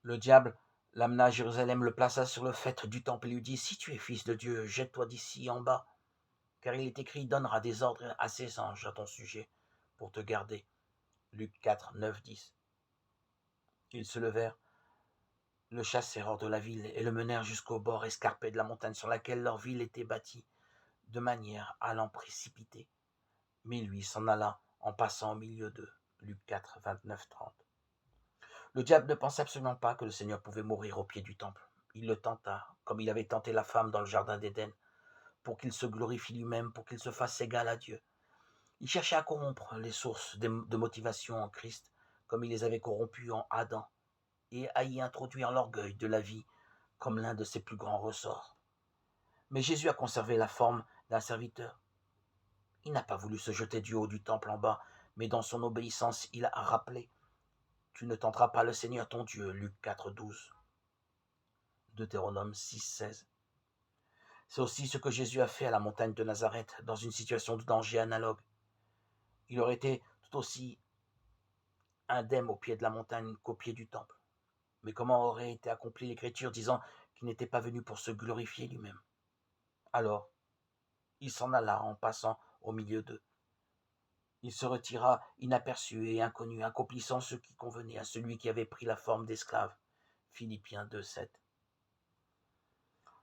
Le diable l'amena à Jérusalem, le plaça sur le faîte du temple et lui dit: Si tu es fils de Dieu, jette-toi d'ici en bas, car il est écrit: Il donnera des ordres à ses anges à ton sujet pour te garder. Luc 4, 9, 10. Ils se levèrent, le chassèrent hors de la ville et le menèrent jusqu'au bord escarpé de la montagne sur laquelle leur ville était bâtie, de manière à l'en précipiter. Mais lui s'en alla en passant au milieu d'eux. Luc 4, 29, 30. Le diable ne pensait absolument pas que le Seigneur pouvait mourir au pied du temple. Il le tenta, comme il avait tenté la femme dans le jardin d'Éden, pour qu'il se glorifie lui-même, pour qu'il se fasse égal à Dieu. Il cherchait à corrompre les sources de motivation en Christ, comme il les avait corrompues en Adam, et à y introduire l'orgueil de la vie comme l'un de ses plus grands ressorts. Mais Jésus a conservé la forme d'un serviteur. Il n'a pas voulu se jeter du haut du temple en bas, mais dans son obéissance, il a rappelé: Tu ne tenteras pas le Seigneur ton Dieu. Luc 4, 12. Deutéronome 6, 16. C'est aussi ce que Jésus a fait à la montagne de Nazareth, dans une situation de danger analogue. Il aurait été tout aussi indemne au pied de la montagne qu'au pied du temple. Mais comment aurait été accomplie l'Écriture disant qu'il n'était pas venu pour se glorifier lui-même? Alors, il s'en alla en passant au milieu d'eux. Il se retira inaperçu et inconnu, accomplissant ce qui convenait à celui qui avait pris la forme d'esclave. Philippiens 2, 7.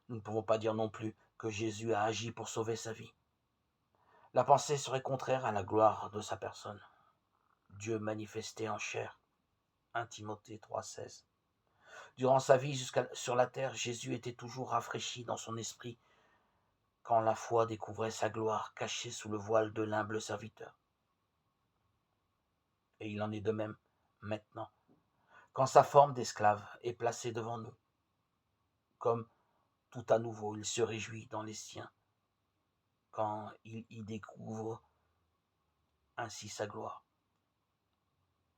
Nous ne pouvons pas dire non plus que Jésus a agi pour sauver sa vie. La pensée serait contraire à la gloire de sa personne. Dieu manifesté en chair. 1 Timothée 3, 16. Durant sa vie sur la terre, Jésus était toujours rafraîchi dans son esprit quand la foi découvrait sa gloire cachée sous le voile de l'humble serviteur. Et il en est de même maintenant, quand sa forme d'esclave est placée devant nous. Comme tout à nouveau, il se réjouit dans les siens quand il y découvre ainsi sa gloire.